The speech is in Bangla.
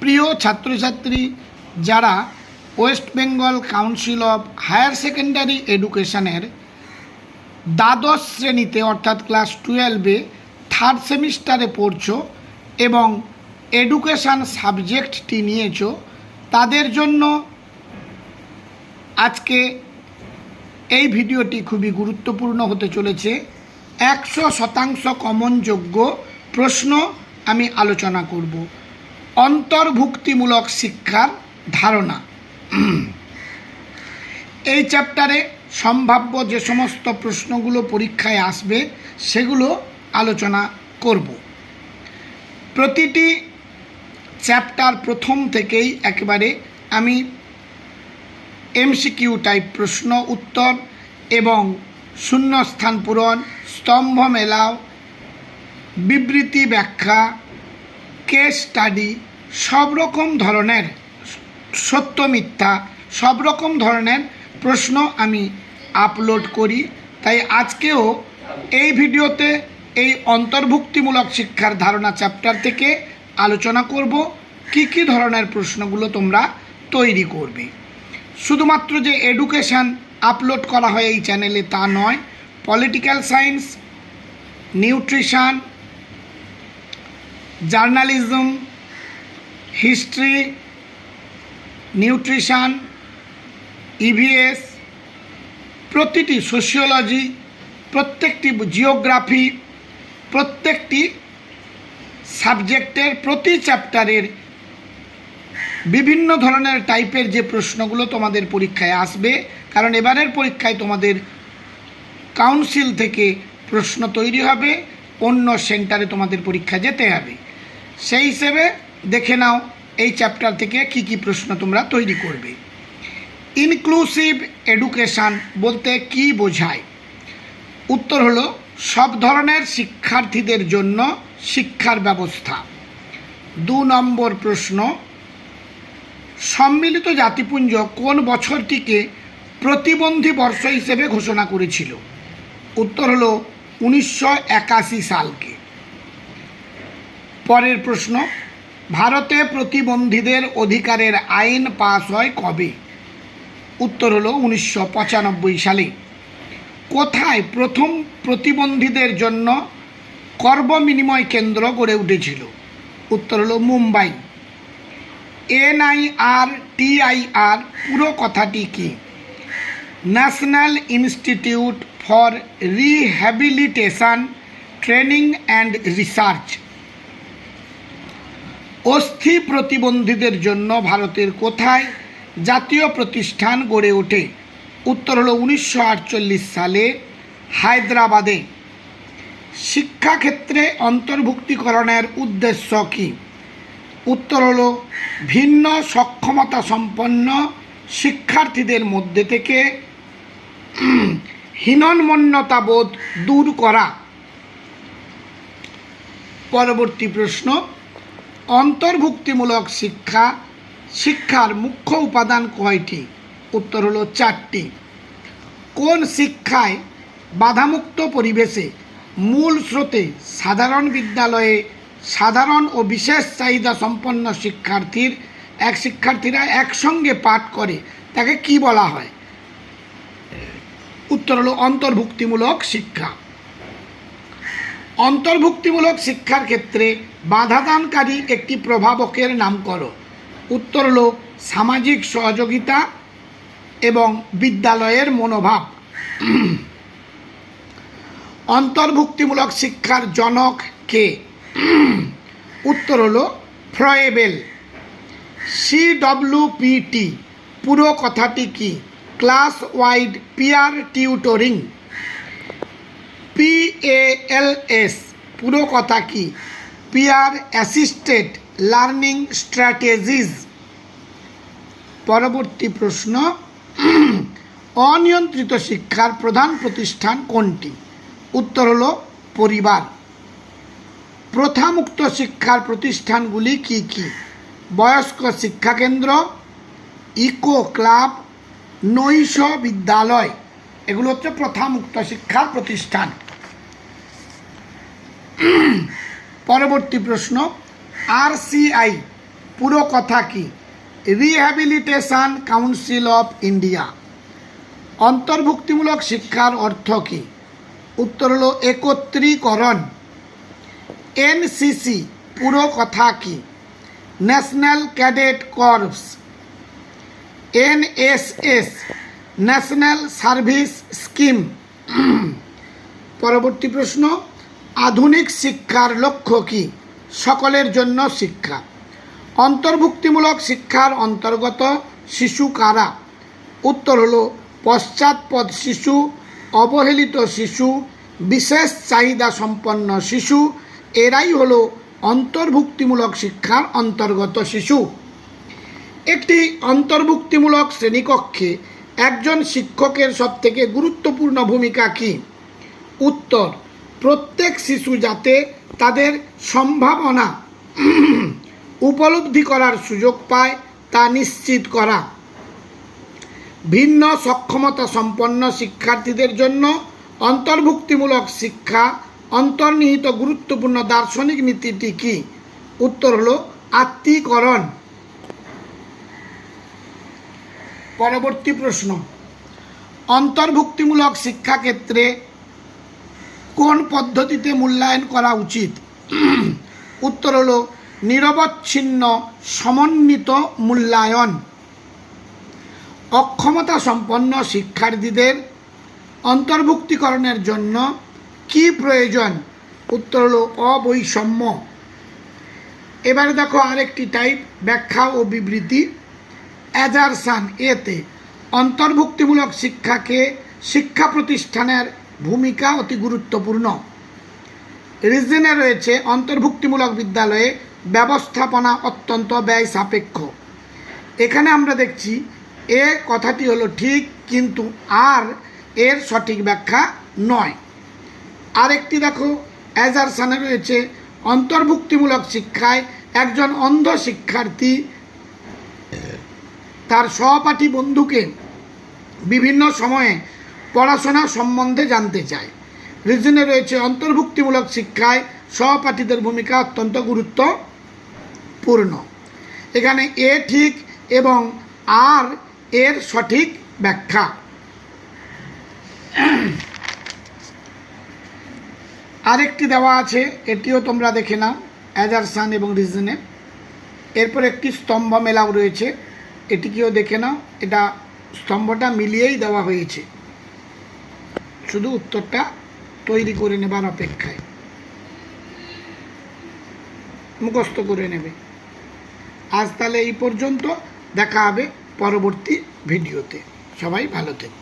প্রিয় ছাত্রছাত্রী যারা West Bengal Council of Higher Secondary এডুকেশনের দ্বাদশ শ্রেণীতে অর্থাৎ ক্লাস 12-এ থার্ড সেমিস্টারে পড়ছো এবং এডুকেশান সাবজেক্টটি নিয়েছো, তাদের জন্য আজকে এই ভিডিওটি খুবই গুরুত্বপূর্ণ হতে চলেছে। 100% কমনযোগ্য প্রশ্ন আমি আলোচনা করব। অন্তর্ভুক্তিমূলক শিক্ষার ধারণা। এই চ্যাপ্টারে সম্ভাব্য যে সমস্ত প্রশ্নগুলো পরীক্ষায় আসবে সেগুলো আলোচনা করব। প্রতিটি চ্যাপ্টার প্রথম থেকেই একেবারে আমি এমসিকিউ টাইপ প্রশ্ন উত্তর এবং শূন্যস্থান পূরণ, স্তম্ভ মেলাও, বিবৃতি ব্যাখ্যা, কেস স্টাডি, সব রকম ধরনের সত্য মিথ্যা সব রকম ধরনের প্রশ্ন আমি আপলোড করি। তাই আজকেও এই ভিডিওতে এই অন্তর্ভুক্তিমূলক শিক্ষার ধারণা চ্যাপ্টার থেকে আলোচনা করব কি কি ধরনের প্রশ্নগুলো তোমরা তৈরি করবে। শুধুমাত্র যে এডুকেশান আপলোড করা হয় এই চ্যানেলে তা নয়, political science, nutrition, journalism, history, nutrition, EVS, প্রতিটি সোশিওলজি, প্রত্যেকটি জিওগ্রাফি, প্রত্যেকটি সাবজেক্টের প্রতি চ্যাপ্টারের বিভিন্ন ধরনের টাইপের যে প্রশ্নগুলো তোমাদের পরীক্ষায় আসবে, কারণ এবারের পরীক্ষায় তোমাদের কাউন্সিল থেকে প্রশ্ন তৈরি হবে, অন্য সেন্টারে তোমাদের পরীক্ষা যেতে হবে। সেই হিসেবে দেখে নাও এই চ্যাপ্টার থেকে কি কি প্রশ্ন তোমরা তৈরি করবে। ইনক্লুসিভ এডুকেশান বলতে কি বোঝায়? উত্তর হলো সব ধরনের শিক্ষার্থীদের জন্য শিক্ষার ব্যবস্থা। 2 নম্বর প্রশ্ন, সম্মিলিত জাতিপুঞ্জ কোন বছরটিকে প্রতিবন্ধী বর্ষ হিসেবে ঘোষণা করেছিল? উত্তর হলো 1981 সালকে। পরের প্রশ্ন, ভারতে প্রতিবন্ধীদের অধিকারের আইন পাস হয় কবে? উত্তর হলো 1995 সালে। কোথায় প্রথম প্রতিবন্ধীদের জন্য কর্ম বিনিময় কেন্দ্র গড়ে উঠেছিল? উত্তর হলো মুম্বাই। NIRTIR পুরো কথাটি কি? National institute for rehabilitation training and research. অস্থি প্রতিবন্ধীদের জন্য ভারতের কোথায় জাতীয় প্রতিষ্ঠান গড়ে ওঠে? উত্তর হলো 1948 সালে হায়দ্রাবাদে। শিক্ষাক্ষেত্রে অন্তর্ভুক্তিকরণের উদ্দেশ্য কী? উত্তর হলো ভিন্ন সক্ষমতা সম্পন্ন শিক্ষার্থীদের মধ্যে থেকে হীনমন্যতাবোধ দূর করা। পরবর্তী প্রশ্ন, অন্তর্ভুক্তিমূলক শিক্ষার মুখ্য উপাদান কয়টি? উত্তর হলো 4টি। কোন শিক্ষায় বাধামুক্ত পরিবেশে মূল স্রোতে সাধারণ বিদ্যালয়ে সাধারণ ও বিশেষ চাহিদা সম্পন্ন শিক্ষার্থীরা একসঙ্গে পাঠ করে তাকে কি বলা হয়? উত্তর হলো অন্তর্ভুক্তিমূলক শিক্ষা। অন্তর্ভুক্তিমূলক শিক্ষার ক্ষেত্রে বাধাদানকারী একটি প্রভাবকের নাম করো। উত্তর হলো সামাজিক সহযোগিতা এবং বিদ্যালয়ের মনোভাব। অন্তর্ভুক্তিমূলক শিক্ষার জনক কে? উত্তর হলো ফ্রয়েবেল। CWPT পুরো কথাটি কি? Class wide peer tutoring. PALS পুরো কথা কি? Peer assisted learning strategies. পরবর্তী প্রশ্ন, অনিয়ন্ত্রিত শিক্ষার প্রধান প্রতিষ্ঠান কোনটি? উত্তর হলো পরিবার। প্রথামুক্ত শিক্ষার প্রতিষ্ঠানগুলি কি কি? বয়স্ক শিক্ষাকেন্দ্র, ইকো ক্লাব, নৈশ বিদ্যালয়, এগুলো হচ্ছে প্রথামুক্ত শিক্ষার প্রতিষ্ঠান। পরবর্তী প্রশ্ন, RCI পুরো কথা কি? Rehabilitation council of India. অন্তর্ভুক্তিমূলক শিক্ষার অর্থ কি? উত্তর হলো একত্রীকরণ। এনসিসি পুরো কথা কি? National cadet corps. NSS national service scheme. পরবর্তী প্রশ্ন, আধুনিক শিক্ষার লক্ষ্য কি? সকলের জন্য শিক্ষা। অন্তর্ভুক্তিমূলক শিক্ষার অন্তর্গত শিশু কারা? উত্তর হলো পশ্চাৎপদ শিশু, অবহেলিত শিশু, বিশেষ চাহিদা সম্পন্ন শিশু, এরাই হলো অন্তর্ভুক্তিমূলক শিক্ষার অন্তর্গত শিশু। একটি অন্তর্ভুক্তিমূলক শ্রেণীকক্ষে একজন শিক্ষকের সবথেকে গুরুত্বপূর্ণ ভূমিকা কি? উত্তর, প্রত্যেক শিশু যাতে তাদের সম্ভাবনা উপলব্ধি করার সুযোগ পায় তা নিশ্চিত করা। ভিন্ন সক্ষমতা সম্পন্ন শিক্ষার্থীদের জন্য অন্তর্ভুক্তিমূলক শিক্ষা অন্তর্নিহিত গুরুত্বপূর্ণ দার্শনিক নীতিটি কি? উত্তর হলো আত্মীকরণ। পরবর্তী প্রশ্ন, অন্তর্ভুক্তিমূলক শিক্ষাক্ষেত্রে কোন পদ্ধতিতে মূল্যায়ন করা উচিত? উত্তর হলো নিরবচ্ছিন্ন সমন্বিত মূল্যায়ন। অক্ষমতা সম্পন্ন শিক্ষার্থীদের অন্তর্ভুক্তিকরণের জন্য কি প্রয়োজন? উত্তর হলো অবৈষম্য। এবারে দেখো আরেকটি টাইপ, ব্যাখ্যা ও বিবৃতি। অ্যাজারশন এতে অন্তর্ভুক্তিমূলক শিক্ষাকে শিক্ষা প্রতিষ্ঠানের ভূমিকা অতি গুরুত্বপূর্ণ। রিজনে রয়েছে অন্তর্ভুক্তিমূলক বিদ্যালয়ে ব্যবস্থাপনা অত্যন্ত ব্যয় সাপেক্ষ। এখানে আমরা দেখছি এ কথাটি হলো ঠিক, কিন্তু আর এর সঠিক ব্যাখ্যা নয়। আরেকটি দেখো অ্যাজারশনে রয়েছে অন্তর্ভুক্তিমূলক শিক্ষায় একজন অন্ধ শিক্ষার্থী তার সহপাঠী বন্ধুকে বিভিন্ন সময়ে পড়াশোনা সম্বন্ধে জানতে চায়। রিজনে রয়েছে অন্তর্ভুক্তিমূলক শিক্ষায় সহপাঠীদের ভূমিকা অত্যন্ত গুরুত্বপূর্ণ। এখানে এ ঠিক এবং আর এর সঠিক ব্যাখ্যা। আরেকটি দেওয়া আছে, এটিও তোমরা দেখে নাও, অ্যাজারশন এবং রিজনে। এরপর একটি স্তম্ভ মেলাও রয়েছে, এটিকেও দেখে নাও। এটা স্তম্ভটা মিলিয়েই দেওয়া হয়েছে, শুধু উত্তরটা তৈরি করে নেবার অপেক্ষায়, মুখস্থ করে নেবে। আজ তাহলে এই পর্যন্ত, দেখা হবে পরবর্তী ভিডিওতে। সবাই ভালো থেকো।